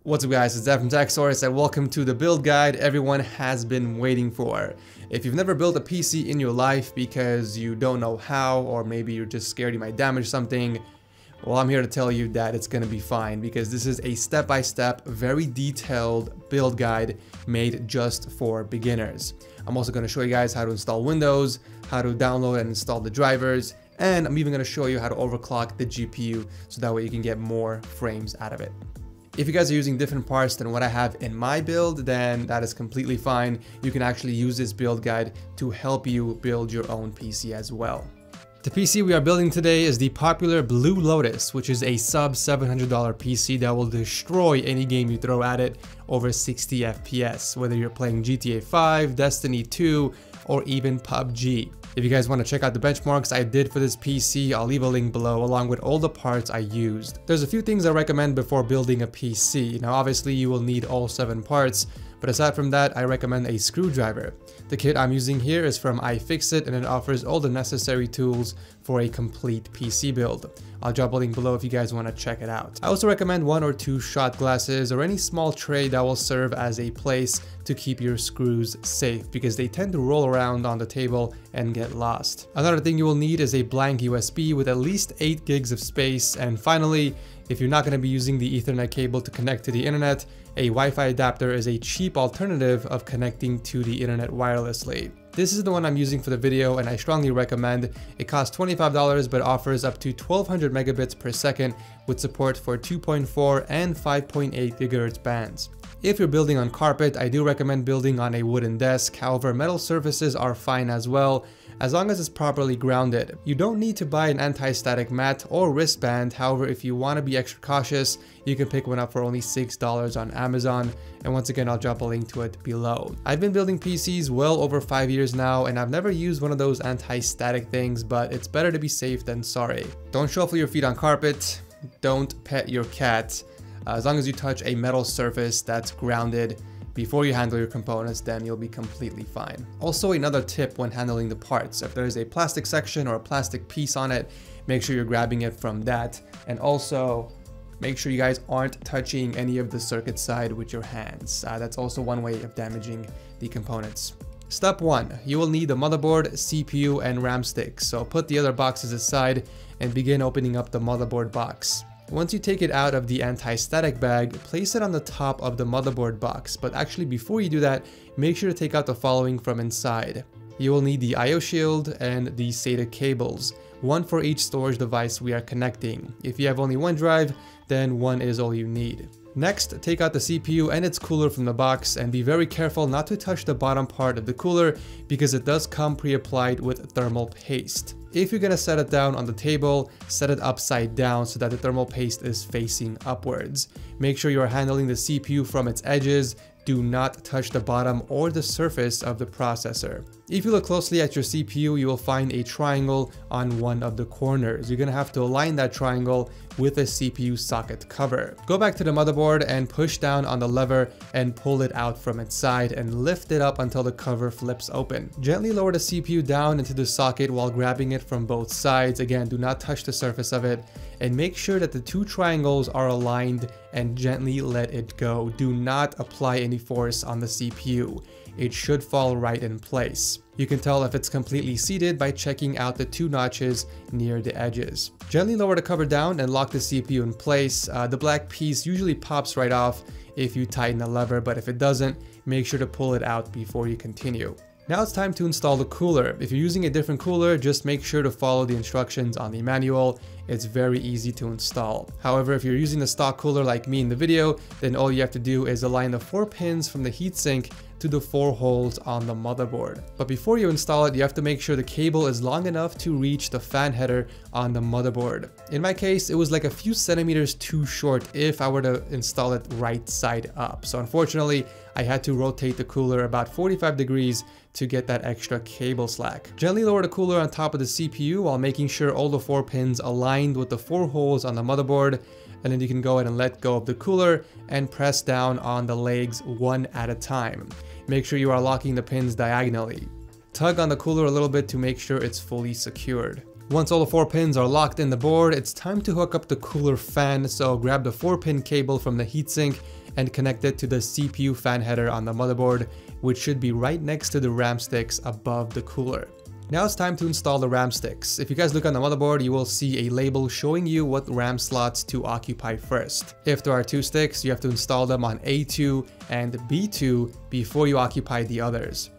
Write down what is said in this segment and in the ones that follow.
What's up guys, it's Dad from TechSource and welcome to the build guide everyone has been waiting for. If you've never built a PC in your life because you don't know how, or maybe you're just scared you might damage something, well, I'm here to tell you that it's gonna be fine because this is a step-by-step, very detailed build guide made just for beginners. I'm also gonna show you guys how to install Windows, how to download and install the drivers, and I'm even gonna show you how to overclock the GPU so that way you can get more frames out of it. If you guys are using different parts than what I have in my build, then that is completely fine. You can actually use this build guide to help you build your own PC as well. The PC we are building today is the popular Blue Lotus, which is a sub $700 PC that will destroy any game you throw at it over 60 FPS, whether you're playing GTA 5, Destiny 2, or even PUBG. If you guys want to check out the benchmarks I did for this PC, I'll leave a link below along with all the parts I used. There's a few things I recommend before building a PC. Now obviously you will need all 7 parts, but aside from that I recommend a screwdriver. The kit I'm using here is from iFixit and it offers all the necessary tools for a complete PC build. I'll drop a link below if you guys want to check it out. I also recommend 1 or 2 shot glasses or any small tray that will serve as a place to keep your screws safe because they tend to roll around on the table and get lost. Another thing you will need is a blank USB with at least 8 gigs of space, and finally, if you're not going to be using the Ethernet cable to connect to the internet, a Wi-Fi adapter is a cheap alternative of connecting to the internet wirelessly. This is the one I'm using for the video and I strongly recommend. It costs $25 but offers up to 1200 megabits per second with support for 2.4 and 5.8 gigahertz bands. If you're building on carpet, I do recommend building on a wooden desk. However, metal surfaces are fine as well, as long as it's properly grounded. You don't need to buy an anti-static mat or wristband. However, if you want to be extra cautious, you can pick one up for only $6 on Amazon. And once again, I'll drop a link to it below. I've been building PCs well over 5 years now, and I've never used one of those anti-static things, but it's better to be safe than sorry. Don't shuffle your feet on carpet. Don't pet your cat. As long as you touch a metal surface that's grounded before you handle your components, then you'll be completely fine. Also, another tip when handling the parts: if there's a plastic section or a plastic piece on it, make sure you're grabbing it from that. And also, make sure you guys aren't touching any of the circuit side with your hands. That's also one way of damaging the components. Step 1. You will need the motherboard, CPU, and RAM stick. So put the other boxes aside and begin opening up the motherboard box. Once you take it out of the anti-static bag, place it on the top of the motherboard box. But actually, before you do that, make sure to take out the following from inside. You will need the I/O shield and the SATA cables, one for each storage device we are connecting. If you have only one drive, then one is all you need. Next, take out the CPU and its cooler from the box and be very careful not to touch the bottom part of the cooler because it does come pre-applied with thermal paste. If you're gonna set it down on the table, set it upside down so that the thermal paste is facing upwards. Make sure you are handling the CPU from its edges. Do not touch the bottom or the surface of the processor. If you look closely at your CPU, you will find a triangle on one of the corners. You're gonna have to align that triangle with a CPU socket cover. Go back to the motherboard and push down on the lever and pull it out from its side and lift it up until the cover flips open. Gently lower the CPU down into the socket while grabbing it from both sides. Again, do not touch the surface of it, and make sure that the 2 triangles are aligned and gently let it go. Do not apply any force on the CPU. It should fall right in place. You can tell if it's completely seated by checking out the 2 notches near the edges. Gently lower the cover down and lock the CPU in place. The black piece usually pops right off if you tighten the lever, but if it doesn't, make sure to pull it out before you continue. Now it's time to install the cooler. If you're using a different cooler, just make sure to follow the instructions on the manual. It's very easy to install. However, if you're using the stock cooler like me in the video, then all you have to do is align the 4 pins from the heatsink to the 4 holes on the motherboard. But before you install it, you have to make sure the cable is long enough to reach the fan header on the motherboard. In my case, it was like a few centimeters too short if I were to install it right side up. So unfortunately, I had to rotate the cooler about 45 degrees to get that extra cable slack. Gently lower the cooler on top of the CPU while making sure all the 4 pins aligned with the 4 holes on the motherboard, and then you can go ahead and let go of the cooler and press down on the legs one at a time. Make sure you are locking the pins diagonally. Tug on the cooler a little bit to make sure it's fully secured. Once all the 4 pins are locked in the board, it's time to hook up the cooler fan, so grab the 4-pin cable from the heatsink and connect it to the CPU fan header on the motherboard, which should be right next to the RAM sticks above the cooler. Now it's time to install the RAM sticks. If you guys look on the motherboard, you will see a label showing you what RAM slots to occupy first. If there are 2 sticks, you have to install them on A2 and B2 before you occupy the others.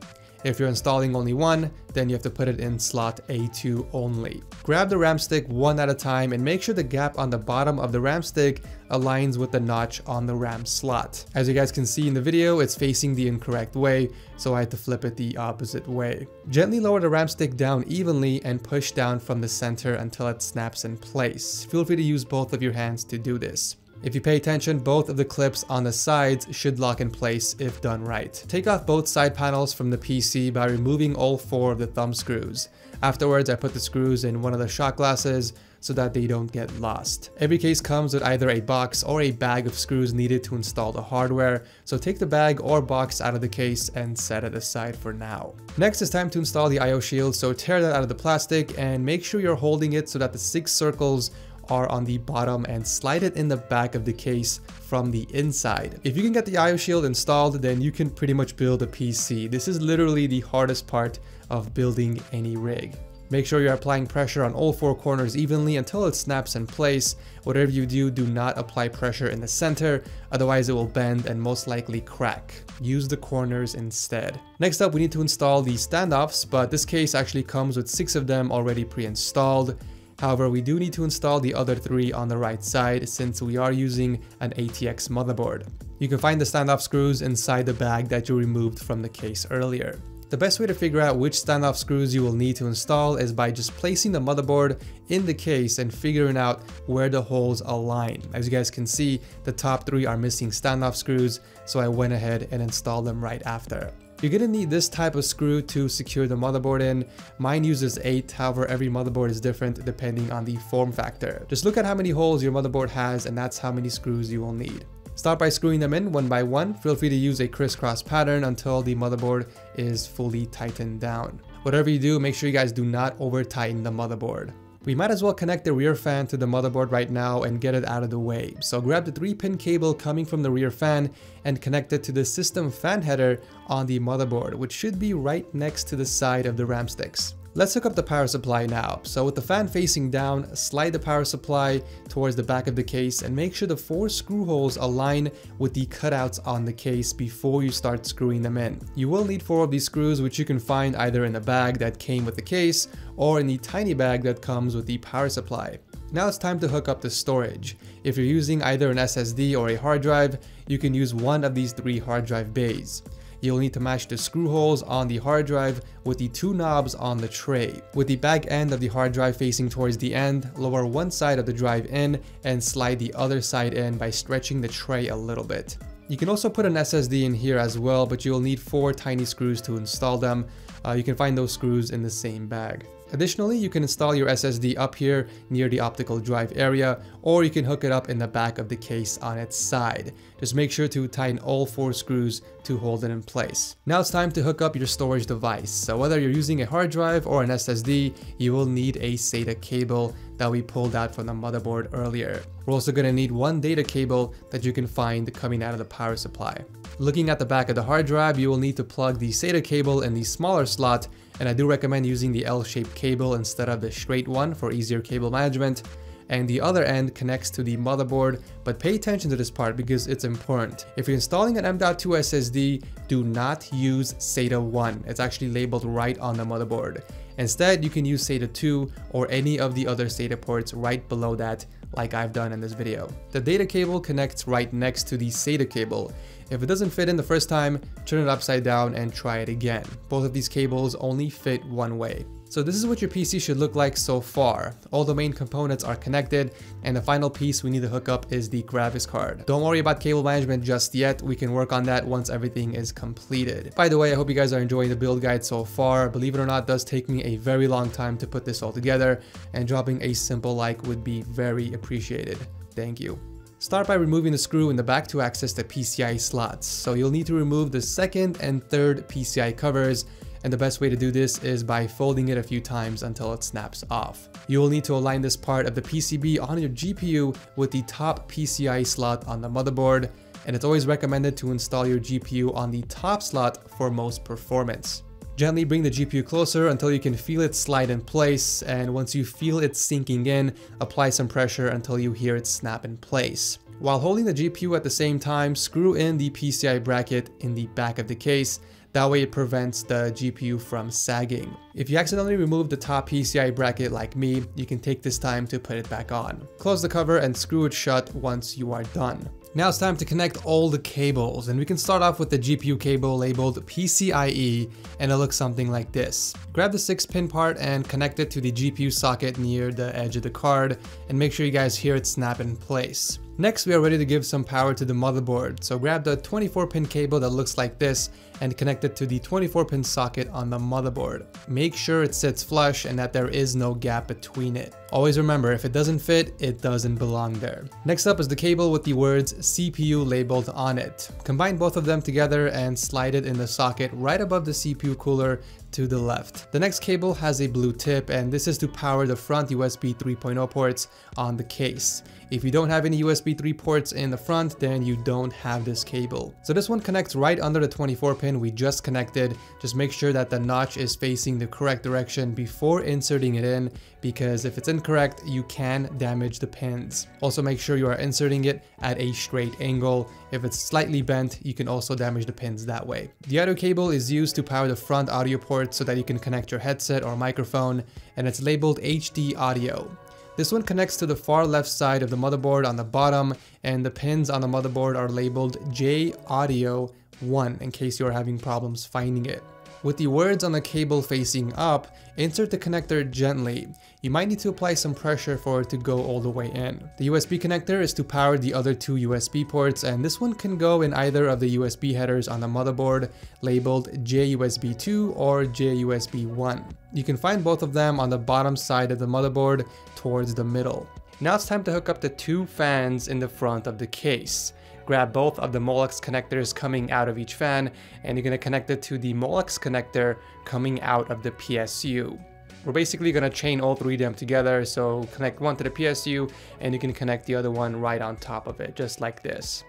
If you're installing only one, then you have to put it in slot A2 only. Grab the RAM stick one at a time and make sure the gap on the bottom of the RAM stick aligns with the notch on the RAM slot. As you guys can see in the video, it's facing the incorrect way, so I had to flip it the opposite way. Gently lower the RAM stick down evenly and push down from the center until it snaps in place. Feel free to use both of your hands to do this. If you pay attention, both of the clips on the sides should lock in place if done right. Take off both side panels from the PC by removing all 4 of the thumb screws. Afterwards, I put the screws in one of the shot glasses so that they don't get lost. Every case comes with either a box or a bag of screws needed to install the hardware, so take the bag or box out of the case and set it aside for now. Next, it's time to install the IO shield, so tear that out of the plastic and make sure you're holding it so that the 6 circles are on the bottom and slide it in the back of the case from the inside. If you can get the IO shield installed, then you can pretty much build a PC. This is literally the hardest part of building any rig. Make sure you're applying pressure on all 4 corners evenly until it snaps in place. Whatever you do, do not apply pressure in the center, otherwise it will bend and most likely crack. Use the corners instead. Next up, we need to install the standoffs, but this case actually comes with 6 of them already pre-installed. However, we do need to install the other 3 on the right side since we are using an ATX motherboard. You can find the standoff screws inside the bag that you removed from the case earlier. The best way to figure out which standoff screws you will need to install is by just placing the motherboard in the case and figuring out where the holes align. As you guys can see, the top 3 are missing standoff screws, so I went ahead and installed them right after. You're gonna need this type of screw to secure the motherboard in. Mine uses 8, however every motherboard is different depending on the form factor. Just look at how many holes your motherboard has and that's how many screws you will need. Start by screwing them in one by one. Feel free to use a crisscross pattern until the motherboard is fully tightened down. Whatever you do, make sure you guys do not over tighten the motherboard. We might as well connect the rear fan to the motherboard right now and get it out of the way. So grab the 3-pin cable coming from the rear fan and connect it to the system fan header on the motherboard, which should be right next to the side of the RAM sticks. Let's hook up the power supply now. So with the fan facing down, slide the power supply towards the back of the case and make sure the 4 screw holes align with the cutouts on the case before you start screwing them in. You will need 4 of these screws, which you can find either in the bag that came with the case or in the tiny bag that comes with the power supply. Now it's time to hook up the storage. If you're using either an SSD or a hard drive, you can use one of these 3 hard drive bays. You'll need to match the screw holes on the hard drive with the 2 knobs on the tray. With the back end of the hard drive facing towards the end, lower one side of the drive in and slide the other side in by stretching the tray a little bit. You can also put an SSD in here as well, but you'll need 4 tiny screws to install them. You can find those screws in the same bag. Additionally, you can install your SSD up here near the optical drive area, or you can hook it up in the back of the case on its side. Just make sure to tighten all 4 screws to hold it in place. Now it's time to hook up your storage device. So whether you're using a hard drive or an SSD, you will need a SATA cable that we pulled out from the motherboard earlier. We're also going to need 1 data cable that you can find coming out of the power supply. Looking at the back of the hard drive, you will need to plug the SATA cable in the smaller slot, and I do recommend using the L-shaped cable instead of the straight one for easier cable management. And the other end connects to the motherboard, but pay attention to this part because it's important. If you're installing an M.2 SSD, do not use SATA 1. It's actually labeled right on the motherboard. Instead, you can use SATA 2 or any of the other SATA ports right below that, like I've done in this video. The data cable connects right next to the SATA cable. If it doesn't fit in the first time, turn it upside down and try it again. Both of these cables only fit one way. So this is what your PC should look like so far. All the main components are connected, and the final piece we need to hook up is the graphics card. Don't worry about cable management just yet. We can work on that once everything is completed. By the way, I hope you guys are enjoying the build guide so far. Believe it or not, it does take me a very long time to put this all together, and dropping a simple like would be very appreciated. Thank you. Start by removing the screw in the back to access the PCI slots. So you'll need to remove the 2nd and 3rd PCI covers, and the best way to do this is by folding it a few times until it snaps off. You will need to align this part of the PCB on your GPU with the top PCI slot on the motherboard, and it's always recommended to install your GPU on the top slot for most performance. Gently bring the GPU closer until you can feel it slide in place, and once you feel it sinking in, apply some pressure until you hear it snap in place. While holding the GPU at the same time, screw in the PCI bracket in the back of the case. That way it prevents the GPU from sagging. If you accidentally remove the top PCI bracket like me, you can take this time to put it back on. Close the cover and screw it shut once you are done. Now it's time to connect all the cables, and we can start off with the GPU cable labeled PCIe, and it looks something like this. Grab the 6-pin part and connect it to the GPU socket near the edge of the card, and make sure you guys hear it snap in place. Next, we are ready to give some power to the motherboard, so grab the 24-pin cable that looks like this and connect it to the 24-pin socket on the motherboard. Make sure it sits flush and that there is no gap between it. Always remember, if it doesn't fit, it doesn't belong there. Next up is the cable with the words CPU labeled on it. Combine both of them together and slide it in the socket right above the CPU cooler to the left. The next cable has a blue tip, and this is to power the front USB 3.0 ports on the case. If you don't have any USB 3 ports in the front, then you don't have this cable. So this one connects right under the 24 pin we just connected. Just make sure that the notch is facing the correct direction before inserting it in, because if it's incorrect, you can damage the pins. Also make sure you are inserting it at a straight angle. If it's slightly bent, you can also damage the pins that way. The audio cable is used to power the front audio port so that you can connect your headset or microphone, and it's labeled HD audio. This one connects to the far left side of the motherboard on the bottom, and the pins on the motherboard are labeled J Audio 1 in case you're having problems finding it. With the words on the cable facing up, insert the connector gently. You might need to apply some pressure for it to go all the way in. The USB connector is to power the other two USB ports, and this one can go in either of the USB headers on the motherboard labeled JUSB 2 or JUSB 1. You can find both of them on the bottom side of the motherboard towards the middle. Now it's time to hook up the two fans in the front of the case. Grab both of the Molex connectors coming out of each fan, and you're going to connect it to the Molex connector coming out of the PSU. We're basically going to chain all three of them together, so connect one to the PSU and you can connect the other one right on top of it, just like this.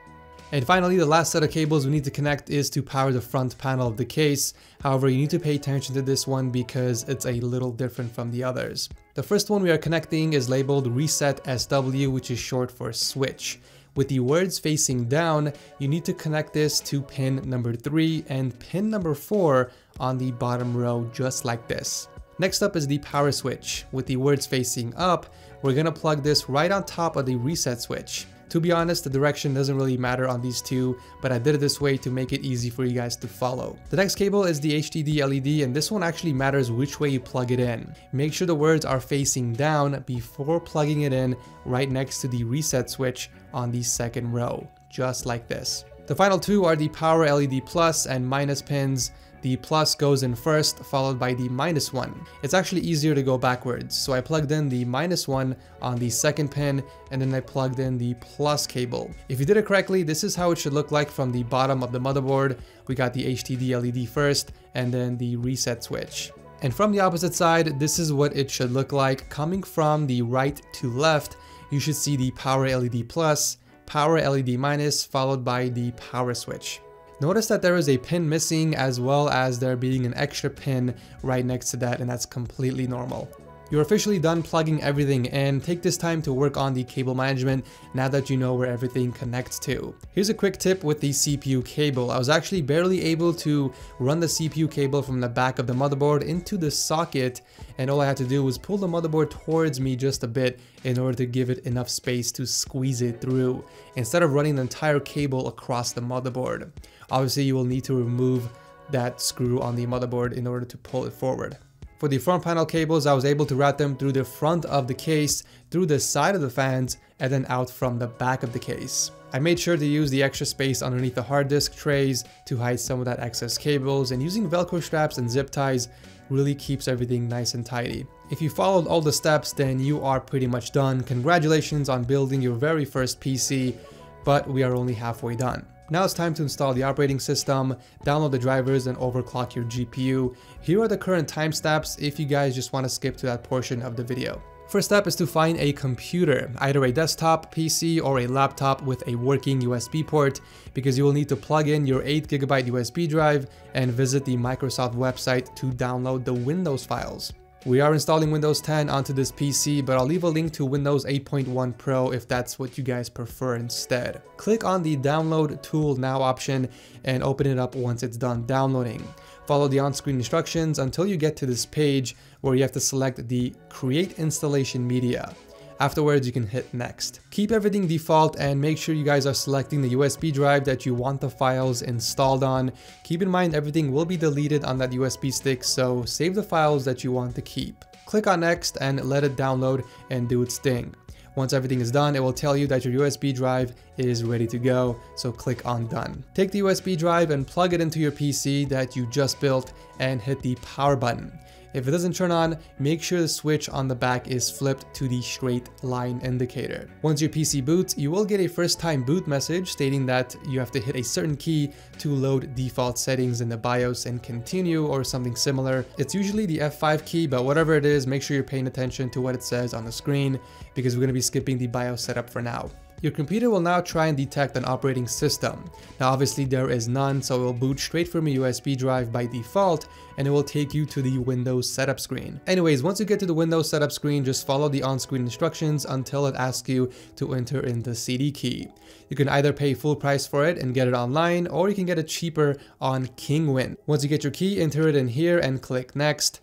And finally, the last set of cables we need to connect is to power the front panel of the case. However, you need to pay attention to this one because it's a little different from the others. The first one we are connecting is labeled Reset SW, which is short for switch. With the words facing down, you need to connect this to pin number 3 and pin number 4 on the bottom row, just like this. Next up is the power switch. With the words facing up, we're gonna plug this right on top of the reset switch. To be honest, the direction doesn't really matter on these two, but I did it this way to make it easy for you guys to follow. The next cable is the HDD LED, and this one actually matters which way you plug it in. Make sure the words are facing down before plugging it in right next to the reset switch on the second row, just like this. The final two are the power LED plus and minus pins. The plus goes in first, followed by the minus one. It's actually easier to go backwards, so I plugged in the minus one on the second pin, and then I plugged in the plus cable. If you did it correctly, this is how it should look like from the bottom of the motherboard. We got the HDD LED first, and then the reset switch. And from the opposite side, this is what it should look like. Coming from the right to left, you should see the power LED plus, power LED minus, followed by the power switch. Notice that there is a pin missing, as well as there being an extra pin right next to that, and that's completely normal. You're officially done plugging everything in. Take this time to work on the cable management now that you know where everything connects to. Here's a quick tip with the CPU cable. I was actually barely able to run the CPU cable from the back of the motherboard into the socket, and all I had to do was pull the motherboard towards me just a bit in order to give it enough space to squeeze it through, instead of running the entire cable across the motherboard. Obviously, you will need to remove that screw on the motherboard in order to pull it forward. For the front panel cables, I was able to route them through the front of the case, through the side of the fans, and then out from the back of the case. I made sure to use the extra space underneath the hard disk trays to hide some of that excess cables, and using Velcro straps and zip ties really keeps everything nice and tidy. If you followed all the steps, then you are pretty much done. Congratulations on building your very first PC, but we are only halfway done. Now it's time to install the operating system, download the drivers, and overclock your GPU. Here are the current timestamps if you guys just want to skip to that portion of the video. First step is to find a computer, either a desktop, PC, or a laptop with a working USB port, because you will need to plug in your 8GB USB drive and visit the Microsoft website to download the Windows files. We are installing Windows 10 onto this PC, but I'll leave a link to Windows 8.1 Pro if that's what you guys prefer instead. Click on the Download Tool Now option and open it up once it's done downloading. Follow the on-screen instructions until you get to this page where you have to select the Create Installation Media. Afterwards, you can hit Next. Keep everything default and make sure you guys are selecting the USB drive that you want the files installed on. Keep in mind everything will be deleted on that USB stick, so save the files that you want to keep. Click on Next and let it download and do its thing. Once everything is done, it will tell you that your USB drive is ready to go, so click on Done. Take the USB drive and plug it into your PC that you just built and hit the power button. If it doesn't turn on, make sure the switch on the back is flipped to the straight line indicator. Once your PC boots, you will get a first time boot message stating that you have to hit a certain key to load default settings in the BIOS and continue or something similar. It's usually the F5 key, but whatever it is, make sure you're paying attention to what it says on the screen because we're going to be skipping the BIOS setup for now. Your computer will now try and detect an operating system. Now obviously there is none, so it will boot straight from a USB drive by default and it will take you to the Windows setup screen. Anyways, once you get to the Windows setup screen, just follow the on-screen instructions until it asks you to enter in the CD key. You can either pay full price for it and get it online, or you can get it cheaper on Kingwin. Once you get your key, enter it in here and click Next.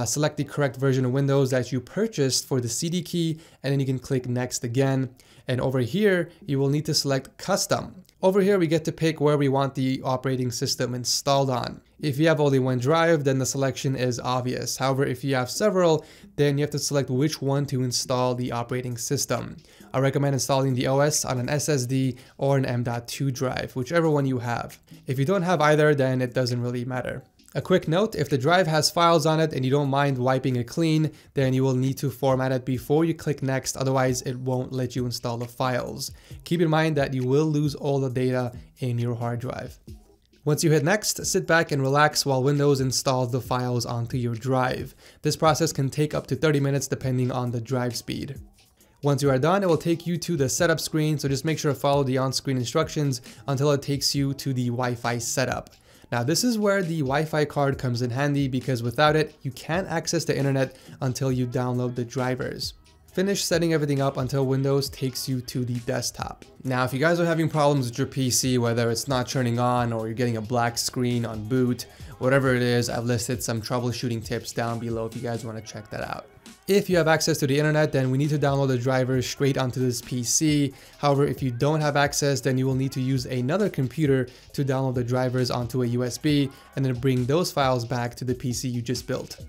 Select the correct version of Windows that you purchased for the CD key, and then you can click Next again. And over here, you will need to select Custom. Over here, we get to pick where we want the operating system installed on. If you have only one drive, then the selection is obvious. However, if you have several, then you have to select which one to install the operating system. I recommend installing the OS on an SSD or an M.2 drive, whichever one you have. If you don't have either, then it doesn't really matter. A quick note, if the drive has files on it and you don't mind wiping it clean, then you will need to format it before you click Next, otherwise it won't let you install the files. Keep in mind that you will lose all the data in your hard drive. Once you hit Next, sit back and relax while Windows installs the files onto your drive. This process can take up to 30 minutes depending on the drive speed. Once you are done, it will take you to the setup screen, so just make sure to follow the on-screen instructions until it takes you to the Wi-Fi setup. Now this is where the Wi-Fi card comes in handy because without it, you can't access the internet until you download the drivers. Finish setting everything up until Windows takes you to the desktop. Now if you guys are having problems with your PC, whether it's not turning on or you're getting a black screen on boot, whatever it is, I've listed some troubleshooting tips down below if you guys want to check that out. If you have access to the internet, then we need to download the drivers straight onto this PC. However, if you don't have access, then you will need to use another computer to download the drivers onto a USB and then bring those files back to the PC you just built.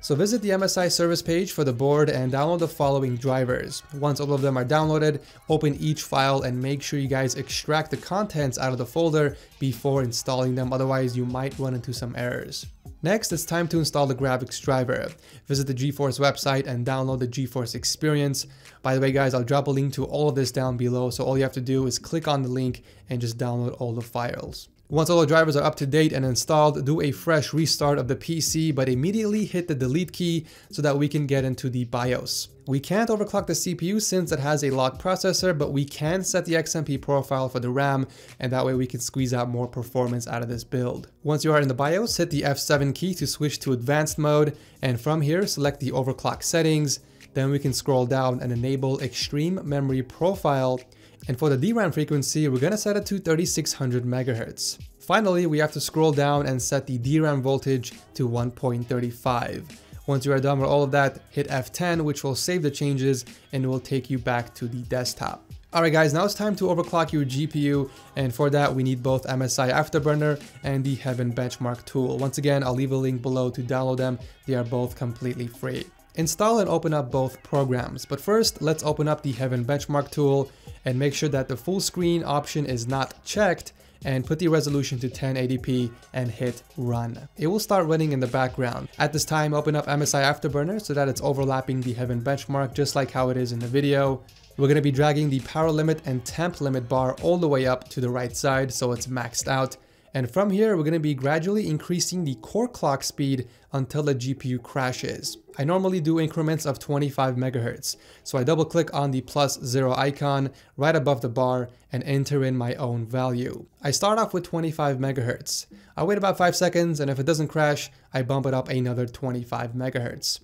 So visit the MSI service page for the board and download the following drivers. Once all of them are downloaded, open each file and make sure you guys extract the contents out of the folder before installing them, otherwise you might run into some errors. Next, it's time to install the graphics driver. Visit the GeForce website and download the GeForce Experience. By the way guys, I'll drop a link to all of this down below, so all you have to do is click on the link and just download all the files. Once all the drivers are up to date and installed, do a fresh restart of the PC, but immediately hit the delete key so that we can get into the BIOS. We can't overclock the CPU since it has a locked processor, but we can set the XMP profile for the RAM, and that way we can squeeze out more performance out of this build. Once you are in the BIOS, hit the F7 key to switch to advanced mode, and from here select the overclock settings. Then we can scroll down and enable extreme memory profile. And for the DRAM frequency, we're going to set it to 3600 MHz. Finally, we have to scroll down and set the DRAM voltage to 1.35. Once you are done with all of that, hit F10, which will save the changes and it will take you back to the desktop. Alright guys, now it's time to overclock your GPU, and for that we need both MSI Afterburner and the Heaven Benchmark tool. Once again, I'll leave a link below to download them. They are both completely free. Install and open up both programs, but first let's open up the Heaven Benchmark tool and make sure that the full screen option is not checked, and put the resolution to 1080p and hit run. It will start running in the background. At this time, open up MSI Afterburner so that it's overlapping the Heaven Benchmark just like how it is in the video. We're going to be dragging the power limit and temp limit bar all the way up to the right side so it's maxed out. And from here, we're going to be gradually increasing the core clock speed until the GPU crashes. I normally do increments of 25 megahertz. So I double click on the +0 icon right above the bar and enter in my own value. I start off with 25 megahertz. I wait about 5 seconds, and if it doesn't crash, I bump it up another 25 megahertz.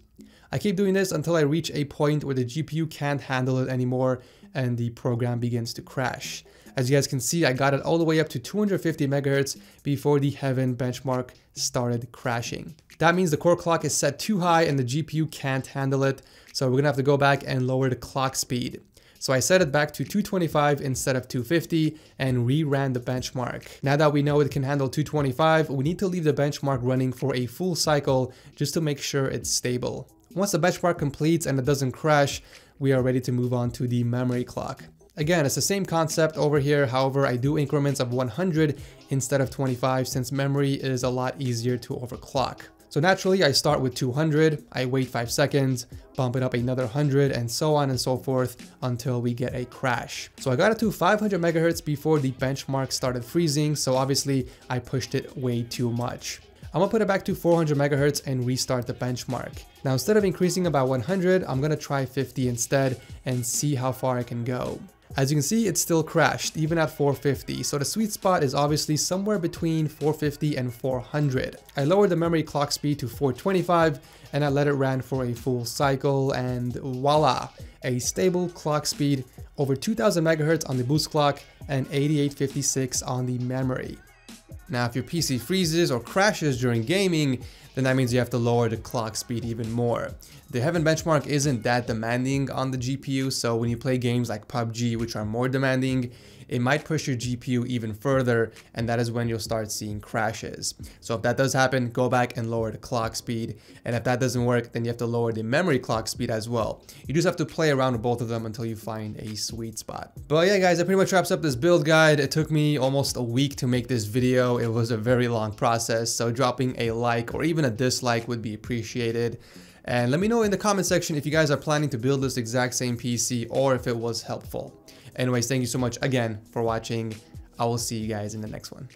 I keep doing this until I reach a point where the GPU can't handle it anymore and the program begins to crash. As you guys can see, I got it all the way up to 250 megahertz before the Heaven benchmark started crashing. That means the core clock is set too high and the GPU can't handle it, so we're gonna have to go back and lower the clock speed. So I set it back to 225 instead of 250 and reran the benchmark. Now that we know it can handle 225, we need to leave the benchmark running for a full cycle just to make sure it's stable. Once the benchmark completes and it doesn't crash, we are ready to move on to the memory clock. Again, it's the same concept over here, however, I do increments of 100 instead of 25 since memory is a lot easier to overclock. So naturally, I start with 200, I wait 5 seconds, bump it up another 100, and so on and so forth until we get a crash. So I got it to 500 megahertz before the benchmark started freezing, so obviously I pushed it way too much. I'm gonna put it back to 400 megahertz and restart the benchmark. Now instead of increasing about 100, I'm gonna try 50 instead and see how far I can go. As you can see, it still crashed, even at 450, so the sweet spot is obviously somewhere between 450 and 400. I lowered the memory clock speed to 425, and I let it run for a full cycle, and voila! A stable clock speed, over 2000 megahertz on the boost clock, and 8856 on the memory. Now, if your PC freezes or crashes during gaming, then that means you have to lower the clock speed even more. The Heaven benchmark isn't that demanding on the GPU, so when you play games like PUBG, which are more demanding, it might push your GPU even further, and that is when you'll start seeing crashes. So if that does happen, go back and lower the clock speed, and if that doesn't work, then you have to lower the memory clock speed as well. You just have to play around with both of them until you find a sweet spot. But yeah guys, that pretty much wraps up this build guide. It took me almost a week to make this video. It was a very long process, so dropping a like or even a dislike would be appreciated. And let me know in the comment section if you guys are planning to build this exact same PC or if it was helpful. Anyways, thank you so much again for watching. I will see you guys in the next one.